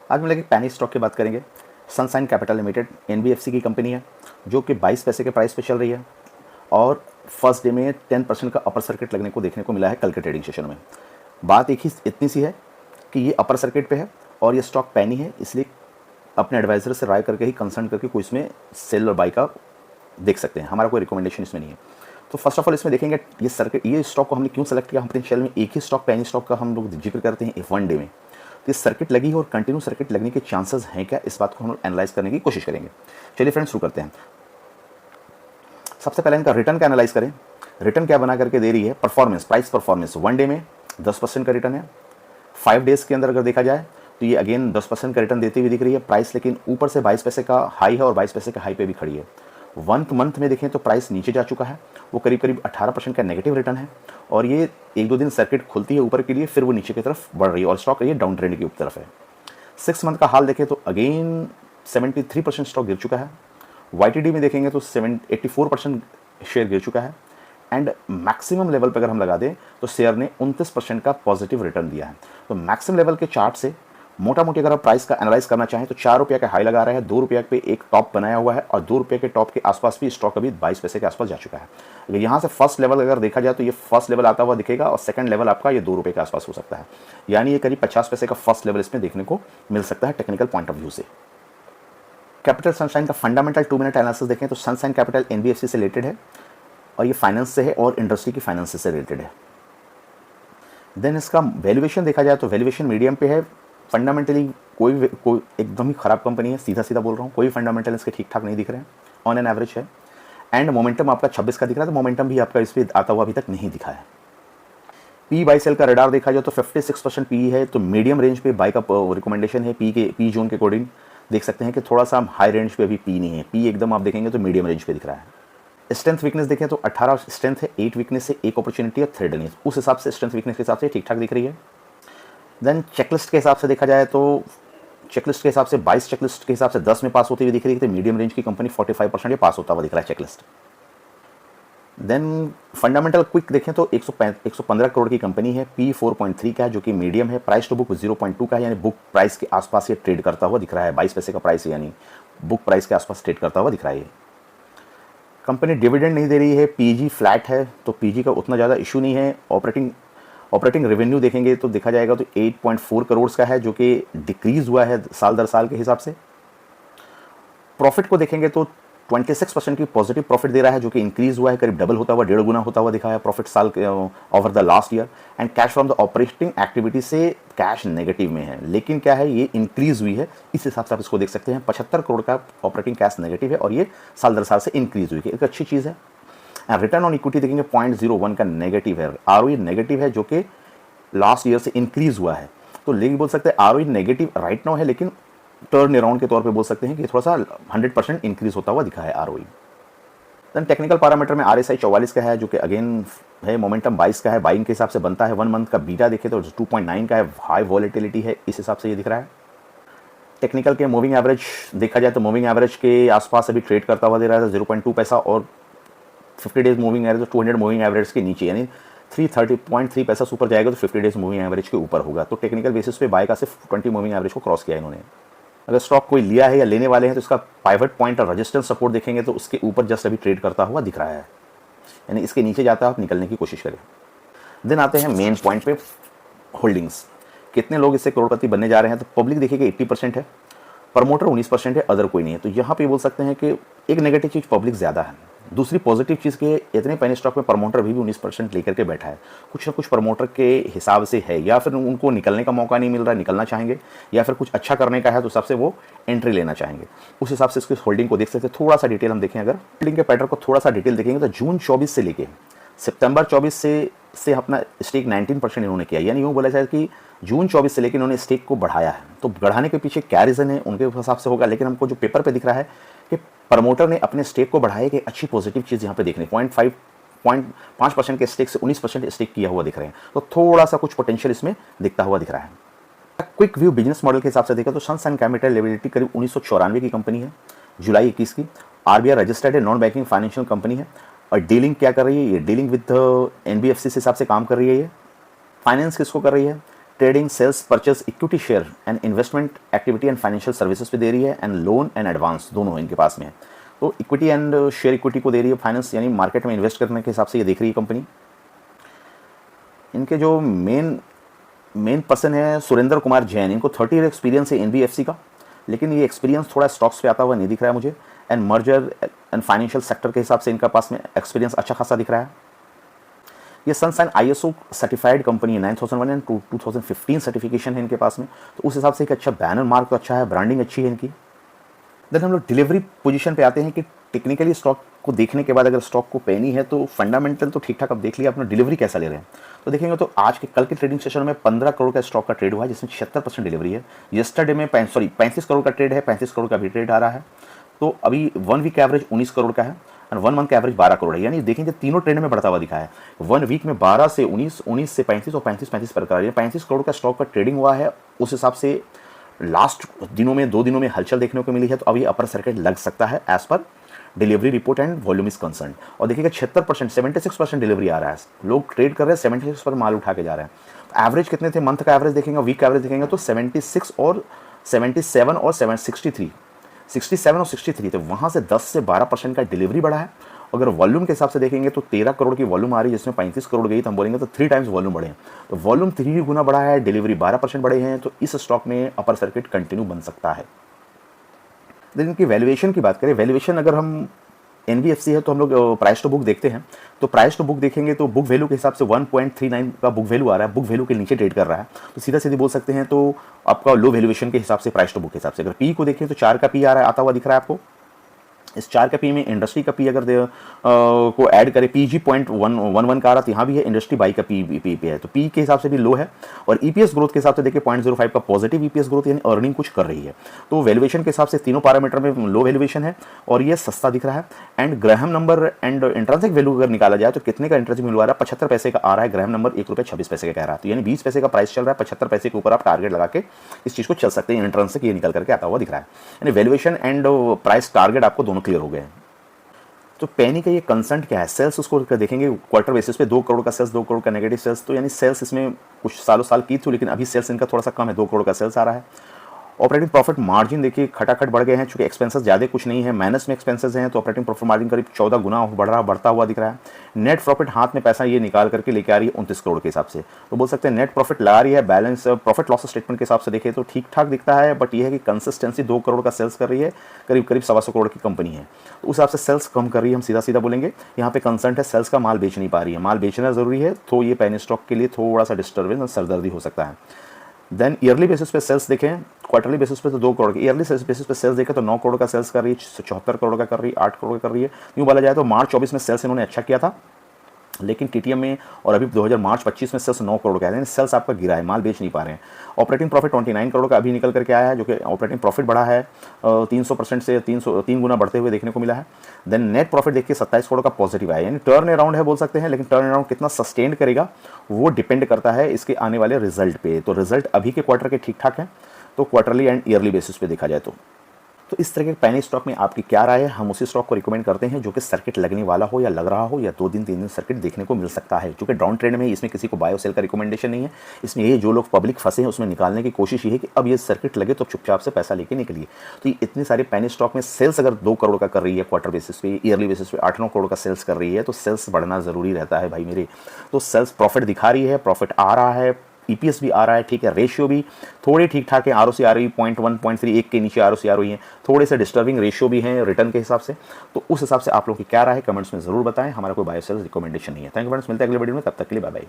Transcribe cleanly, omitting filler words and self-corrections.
आज हम लोग एक पैनी स्टॉक की बात करेंगे। सनशाइन कैपिटल लिमिटेड एनबीएफसी की कंपनी है जो कि 22 पैसे के प्राइस पे चल रही है और फर्स्ट डे में 10% का अपर सर्किट लगने को देखने को मिला है कल के ट्रेडिंग सेशन में। बात एक ही इतनी सी है कि ये अपर सर्किट पे है और ये स्टॉक पैनी है, इसलिए अपने एडवाइज़र से राय करके ही कंसल्ट करके कोई इसमें सेल और बाई का देख सकते हैं। हमारा कोई रिकमेंडेशन इसमें नहीं है। तो फर्स्ट ऑफ ऑल इसमें देखेंगे ये स्टॉक को हमने क्यों सेलेक्ट किया। हम अपने चैनल में एक ही स्टॉक पैनी स्टॉक का हम लोग जिक्र करते हैं F1 डे में। तो इस सर्किट लगी है और कंटिन्यू सर्किट लगने के चांसेस हैं क्या, इस बात को हम एनालाइज करने की कोशिश करेंगे। चलिए फ्रेंड्स शुरू करते हैं। सबसे पहले इनका रिटर्न का एनालाइज करें। रिटर्न क्या बना करके दे रही है, परफॉर्मेंस, प्राइस परफॉर्मेंस 1 डे में 10% का रिटर्न है। 5 डेज के अंदर अगर देखा जाए तो ये अगेन 10% का रिटर्न देती हुई दिख रही है। प्राइस लेकिन ऊपर से 22 पैसे का हाई है और 22 पैसे का हाई पे भी खड़ी है। 1 मंथ में देखें तो प्राइस नीचे जा चुका है, वो करीब करीब 18% का नेगेटिव रिटर्न है और ये 1-2 दिन सर्किट खुलती है ऊपर के लिए, फिर वो नीचे की तरफ बढ़ रही है और स्टॉक ये डाउन ट्रेंड की तरफ है। 6 मंथ का हाल देखें तो अगेन 73% स्टॉक गिर चुका है। YTD में देखेंगे तो 84% शेयर गिर चुका है एंड मैक्सिमम लेवल पर अगर हम लगा दें तो शेयर ने 29% का पॉजिटिव रिटर्न दिया है। तो मैक्सिमम लेवल के चार्ट से मोटा मोटी अगर आप प्राइस का एनालाइज करना चाहें तो 4 रुपये का हाई लगा रहा है, 2 रुपये पे एक टॉप बनाया हुआ है और 2 रुपये के टॉप के आसपास भी स्टॉक अभी 22 पैसे के आसपास जा चुका है। अगर यहाँ से फर्स्ट लेवल अगर देखा जाए तो ये फर्स्ट लेवल आता हुआ दिखेगा और सेकंड लेवल आपका ये 2 रुपये के आसपास हो सकता है, यानी ये करीब 50 पैसे का फर्स्ट लेवल इसमें देखने को मिल सकता है टेक्निकल पॉइंट ऑफ व्यू से। कैपिटल सनशाइन का फंडामेंटल 2 मिनट एनालिसिस देखें तो सनशाइन कैपिटल एनबीएफसी से रिलेटेड है और ये फाइनेंस से है और इंडस्ट्री की फाइनेंस से रिलेटेड है। देन इसका वैल्यूएशन देखा जाए तो वैल्यूएशन मीडियम पे है। फंडामेंटली कोई एकदम ही ख़राब कंपनी है, सीधा सीधा बोल रहा हूँ, कोई फंडामेंटल इसके ठीक ठाक नहीं दिख रहे हैं, ऑन एन एवरेज है। एंड मोमेंटम आपका 26 का दिख रहा है, तो मोमेंटम भी आपका इस पर आता हुआ अभी तक नहीं दिखा है। पी बाई सेल का रडार देखा जाए तो 56% पी है, तो मीडियम रेंज पे बाई का रिकमेंडेशन है। पी जोन के अकॉर्डिंग देख सकते हैं कि थोड़ा सा हाई रेंज पे अभी पी नहीं है, पी एकदम आप देखेंगे तो मीडियम रेंज पे दिख रहा है। स्ट्रेंथ वीकनेस देखें तो 18 स्ट्रेंथ है, 8 वीकनेस से 1 अपॉर्चुनिटी और थ्रेड नहीं, उस हिसाब से स्ट्रेंथ वीकनेस के हिसाब से ठीक ठाक दिख रही है। देन चेकलिस्ट के हिसाब से देखा जाए तो चेकलिस्ट के हिसाब से 22 चेकलिस्ट के हिसाब से 10 में पास होती हुई दिख रही है, तो मीडियम रेंज की कंपनी 45% ये पास होता हुआ दिख रहा है चेकलिस्ट। देन फंडामेंटल क्विक देखें तो 115 करोड़ की कंपनी है, पी 4.3 का है जो कि मीडियम है, प्राइस टू बुक 0.2 का है, यानी बुक प्राइस के आसपास ये ट्रेड करता हुआ दिख रहा है। 22 पैसे का प्राइस है, यानी बुक प्राइस के आसपास ट्रेड करता हुआ दिख रहा है। कंपनी डिविडेंड नहीं दे रही है, पीजी फ्लैट है, तो पीजी का उतना ज़्यादा इशू नहीं है। ऑपरेटिंग रेवेन्यू देखेंगे तो देखा जाएगा तो 8.4 करोड़ का है जो कि डिक्रीज़ हुआ है साल दर साल के हिसाब से। प्रॉफिट को देखेंगे तो 26% की पॉजिटिव प्रॉफिट दे रहा है जो कि इंक्रीज़ हुआ है, करीब डबल होता हुआ, 1.5 गुना होता हुआ दिखा है प्रॉफिट साल over the last year. And cash from the operating activity से कैश नेगेटिव में है, लेकिन क्या है ये इंक्रीज़ हुई है, इस हिसाब से आप इसको देख सकते हैं। 75 करोड़ का ऑपरेटिंग कैश नेगेटिव है और ये साल दर साल से इंक्रीज़ हुई है, एक अच्छी चीज़ है। रिटर्न ऑन इक्विटी देखेंगे 0.01 का नेगेटिव है, ROE नेगेटिव है जो कि लास्ट ईयर से इंक्रीज़ हुआ है। तो लेकिन बोल सकते हैं ROE नेगेटिव राइट नाउ है, लेकिन टर्न अराउंड के तौर पे बोल सकते हैं कि थोड़ा सा 100% इंक्रीज़ होता हुआ दिखा है ROE। देन टेक्निकल पैरामीटर में RSI 44 का है जो कि अगेन है, मोमेंटम 22 का है, बाइंग के हिसाब से बनता है। 1 मंथ का बीटा देखे तो 2.9 का है, हाई वॉलेटिलिटी है, इस हिसाब से ये दिख रहा है। टेक्निकल के मूविंग एवरेज देखा जाए तो मूविंग एवरेज के आसपास अभी ट्रेड करता हुआ दे रहा है 0.2 पैसा और 50 days moving average 200 moving average के नीचे, यानी 330.3 पैसा ऊपर जाएगा तो 50 डेज मूविंग एवरेज के ऊपर होगा। तो टेक्निकल बेसिस पे बाय का सिर्फ 20 मूविंग एवरेज को क्रॉस किया इन्होंने। अगर स्टॉक कोई लिया है या लेने वाले हैं तो इसका पाइवट पॉइंट और रेजिस्टेंस सपोर्ट देखेंगे तो उसके ऊपर जस्ट अभी ट्रेड करता हुआ दिख रहा है, यानी इसके नीचे जाता है, आप निकलने की कोशिश करें। देन आते हैं मेन पॉइंट पे, होल्डिंग्स, कितने लोग इससे करोड़पति बनने जा रहे हैं। तो पब्लिक देखिएगा 80% है, प्रमोटर 19% है, अदर कोई नहीं है। तो यहाँ पे बोल सकते हैं कि एक नेगेटिव चीज़ पब्लिक ज़्यादा है, दूसरी पॉजिटिव चीज़ के इतने पैनी स्टॉक में प्रमोटर भी 19% लेकर के बैठा है। कुछ ना कुछ प्रमोटर के हिसाब से है, या फिर उनको निकलने का मौका नहीं मिल रहा है, निकलना चाहेंगे, या फिर कुछ अच्छा करने का है तो सबसे वो एंट्री लेना चाहेंगे। उस हिसाब से इसकी होल्डिंग को देख सकते हैं। थोड़ा सा डिटेल हम देखें, अगर होल्डिंग के पैटर्न को थोड़ा सा डिटेल देखेंगे तो जून 24 से लेके सितंबर 24 से अपना स्टेक 19% इन्होंने किया, यानी यूँ बोला जाए कि जून 24 से लेकर इन्होंने स्टेक को बढ़ाया है। तो बढ़ाने के पीछे क्या रीज़न है उनके हिसाब से होगा, लेकिन हमको जो पेपर पे दिख रहा है कि प्रमोटर ने अपने स्टेक को बढ़ाया, कि अच्छी पॉजिटिव चीज़ यहाँ पे देखने 0.5% के स्टेक से 19% स्टेक किया हुआ दिख रहे हैं। तो थोड़ा सा कुछ पोटेंशियल इसमें दिखता हुआ दिख रहा है। क्विक व्यू बिजनेस मॉडल के हिसाब से देखा तो सनशाइन कैपिटल लिमिटेड करीब 1994 की कंपनी है, जुलाई 21 की, RBI रजिस्टर्ड है, नॉन बैंकिंग फाइनेंशियल कंपनी है। और डीलिंग क्या कर रही है, ये डीलिंग विद NBFC से हिसाब से काम कर रही है। ये फाइनेंस किसको कर रही है, trading, sales, purchase, equity share and investment activity and financial services पे दे रही है, एंड लोन एंड एडवांस दोनों इनके पास में है। तो इक्विटी एंड शेयर इक्विटी को दे रही है, फाइनेंस यानी मार्केट में इन्वेस्ट करने के हिसाब से ये देख रही है कंपनी। इनके जो मेन पर्सन है सुरेंद्र कुमार जैन, इनको 30 ईयर एक्सपीरियंस है एनबीएफसी का, लेकिन ये एक्सपीरियंस थोड़ा स्टॉक्स पे आता हुआ नहीं दिख रहा है मुझे, and merger and financial sector के हिसाब से इनका पास में एक्सपीरियंस अच्छा खासा दिख रहा है। ये सनशाइन आईएसओ सर्टिफाइड कंपनी है, 9001 एंड 2015 सर्टिफिकेशन है इनके पास में, तो उस हिसाब से एक अच्छा बैनर मार्क तो अच्छा है, ब्रांडिंग अच्छी है इनकी। देन हम लोग डिलीवरी पोजीशन पे आते हैं कि टेक्निकली स्टॉक को देखने के बाद अगर स्टॉक को पेनी है तो फंडामेंटल तो ठीक ठाक अब देख लिया, अपना डिलीवरी कैसा ले रहे हैं तो देखेंगे। तो आज के कल के ट्रेडिंग सेशन में 15 करोड़ का स्टॉक का ट्रेड हुआ है, जिसमें 76% डिलीवरी है। यस्टरडे में 35 करोड़ का ट्रेड है, 35 करोड़ का भी ट्रेड आ रहा है। तो अभी 1 वीक एवरेज 19 करोड़ का है और 1 मंथ का एवरेज 12 करोड़ है, यानी देखेंगे तीनों ट्रेंड में बढ़ता हुआ दिखा है। 1 वीक में 12 से 19, 19 से 35 और 35 पर करा, 35 करोड़ का स्टॉक का ट्रेडिंग हुआ है। उस हिसाब से लास्ट दिनों में 2 दिनों में हलचल देखने को मिली है, तो अभी अपर सर्किट लग सकता है एज पर delivery report and volume is concern. और देखिएगा 76%, 76% डिलीवरी आ रहा है, लोग ट्रेड कर रहे हैं, 76 पर माल उठा के जा रहे हैं। तो एवरेज कितने थे, मंथ का एवरेज देखेंगे, वीक का एवरेज देखेंगे तो 76 और 77 और 63, 67 और 63, तो वहाँ से 10 से 12% का डिलीवरी बढ़ा है। अगर वॉल्यूम के हिसाब से देखेंगे तो 13 करोड़ की वॉल्यूम आ रही है, जिसमें 35 करोड़ गई, तो हम बोलेंगे तो 3 टाइम्स वॉल्यूम बढ़े हैं। तो वॉल्यूम 3 गुना बढ़ा है, डिलीवरी 12% बढ़े हैं, तो इस स्टॉक में अपर सर्किट कंटिन्यू बन सकता है। लेकिन इनकी वैल्यूएशन की बात करें, वैल्यूएशन अगर हम एनबीएफसी है तो हम लोग प्राइस टू बुक देखते हैं, तो प्राइस टू बुक देखेंगे तो बुक वैल्यू के हिसाब से 1.39 का बुक वैल्यू आ रहा है, बुक वैल्यू के नीचे ट्रेड कर रहा है, तो सीधा सीधे बोल सकते हैं तो आपका लो वैल्यूएशन के हिसाब से प्राइस टू बुक के हिसाब से। अगर पी को देखें तो 4 का पी आ रहा है, आता हुआ दिख रहा है आपको। इस 4 का पी में इंडस्ट्री का पी अगर को ऐड करें, पीजी 0.11 का आ रहा था, यहाँ भी है, इंडस्ट्री बाई का पी है, तो पी के हिसाब से भी लो है। और ईपीएस ग्रोथ के हिसाब से देखिए 0.05 का पॉजिटिव ईपीएस ग्रोथ, यानी अर्निंग कुछ कर रही है। तो वैल्यूएशन के हिसाब से तीनों पैरामीटर में लो वैल्यूएशन है और ये सस्ता दिख रहा है। And Graham number and intrinsic value अगर निकाला जाए तो कितने का इंट्रिंसिक वैल्यू आ रहा है, 75 पैसे का आ रहा है। ग्राहम नंबर ₹1.26 का कह रहा है, तो यानी 20 पैसे का प्राइस चल रहा है, 75 पैसे के ऊपर आप टारगेट लगा के इस चीज़ को चल सकते हैं। इंट्रिंसिक ये निकल करके आता हुआ दिख रहा है, यानी वैल्यूएशन एंड प्राइस टारगेट आपको दोनों क्लियर हो गए हैं। तो पेनी का ये कंसर्न क्या है, सेल्स उसको देखेंगे क्वार्टर बेसिस पे 2 करोड़ का सेल्स, 2 करोड़ का नेगेटिव सेल्स, तो यानी सेल्स इसमें कुछ सालों साल की थी, लेकिन अभी सेल्स इनका थोड़ा सा कम है, 2 करोड़ का सेल्स आ रहा है। ऑपरेटिंग प्रॉफिट मार्जिन देखिए खटाखट बढ़ गए हैं, चूंकि एक्सपेंसेस ज़्यादा कुछ नहीं है, माइनस में एक्सपेंसेस हैं, तो ऑपरेटिंग प्रॉफिट मार्जिन करीब 14 गुना बढ़ता हुआ दिख रहा है। नेट प्रॉफिट हाथ में पैसा ये निकाल करके लेके आ रही है 29 करोड़ के हिसाब से, तो बोल सकते हैं नेट प्रॉफिट ला रही है। बैलेंस प्रॉफिट लॉस स्टेटमेंट के हिसाब से देखें तो ठीक ठाक दिखता है, बट ये है कि कंसिस्टेंसी 2 करोड़ का सेल्स कर रही है, करीब 125 करोड़ की कंपनी है, तो उस हिसाब से सेल्स कम कर रही है, हम सीधा सीधा बोलेंगे। यहाँ पे कंसर्न है सेल्स का, माल बेच नहीं पा रही है, माल बेचना जरूरी है, तो ये पेनी स्टॉक के लिए थोड़ा सा डिस्टर्बेंस और सरदर्दी हो सकता है। देन ईयरली बेसिस पे सेल्स देखें, क्वार्टरली बेसिस पे तो 2 करोड़, ईयरली बेसिस पे सेल्स देखें तो 9 करोड़ का सेल्स कर रही है, 74 करोड़ का कर रही है, 8 करोड़ का कर रही है। यूँ बोला जाए तो मार्च 24 में सेल्स इन्होंने अच्छा किया था, लेकिन टीटीएम में और अभी 2000 मार्च 25 में सेल्स 9 करोड़ का है, सेल्स आपका गिरा है, माल बेच नहीं पा रहे हैं। ऑपरेटिंग प्रॉफिट 29 करोड़ का अभी निकल करके आया है, जो कि ऑपरेटिंग प्रॉफिट बढ़ा है 300% से 3 गुना बढ़ते हुए देखने को मिला है। देन नेट प्रॉफिट देखिए 27 करोड़ का पॉजिटिव आया, यानी टर्न अराउंड है बोल सकते हैं, लेकिन टर्न अराउंड कितना सस्टेन करेगा वो डिपेंड करता है इसके आने वाले रिजल्ट पे। तो रिजल्ट अभी के क्वार्टर के ठीक ठाक है, तो क्वार्टरली एंड ईयरली बेसिस पे देखा जाए तो इस तरह के पेनी स्टॉक में आपकी क्या राय है। हम उसी स्टॉक को रिकमेंड करते हैं जो कि सर्किट लगने वाला हो या लग रहा हो, या 2 दिन 3 दिन सर्किट देखने को मिल सकता है, क्योंकि डाउन ट्रेंड में इसमें किसी को बायो सेल का रिकमेंडेशन नहीं है। इसमें ये जो लोग पब्लिक फंसे हैं उसमें निकालने की कोशिश ये है कि अब ये सर्किट लगे तो चुपचाप से पैसा लेके निकलिए। तो ये इतने सारे पेनी स्टॉक में सेल्स अगर 2 करोड़ का कर रही है क्वार्टर बेसिस पे, ईयरली बेसिस पे 8-9 करोड़ का सेल्स कर रही है, तो सेल्स बढ़ना जरूरी रहता है भाई मेरे। तो सेल्स प्रॉफिट दिखा रही है, प्रॉफिट आ रहा है, ईपीएस भी आ रहा है, ठीक है, रेशियो भी थोड़ी ठीक ठाक है, आरओसी आ रही है 0.1 0.3 1 के नीचे आरओसी आ रही है, थोड़े से डिस्टर्बिंग रेशियो भी हैं रिटर्न के हिसाब से। तो उस हिसाब से आप लोग की क्या राय है कमेंट्स में जरूर बताएं, हमारा कोई बायो सेल्स रिकमेंडेशन नहीं है। थैंक यू फ्रेंड्स, मिलते हैं अगले वीडियो में, तब तक के लिए बाय बाय।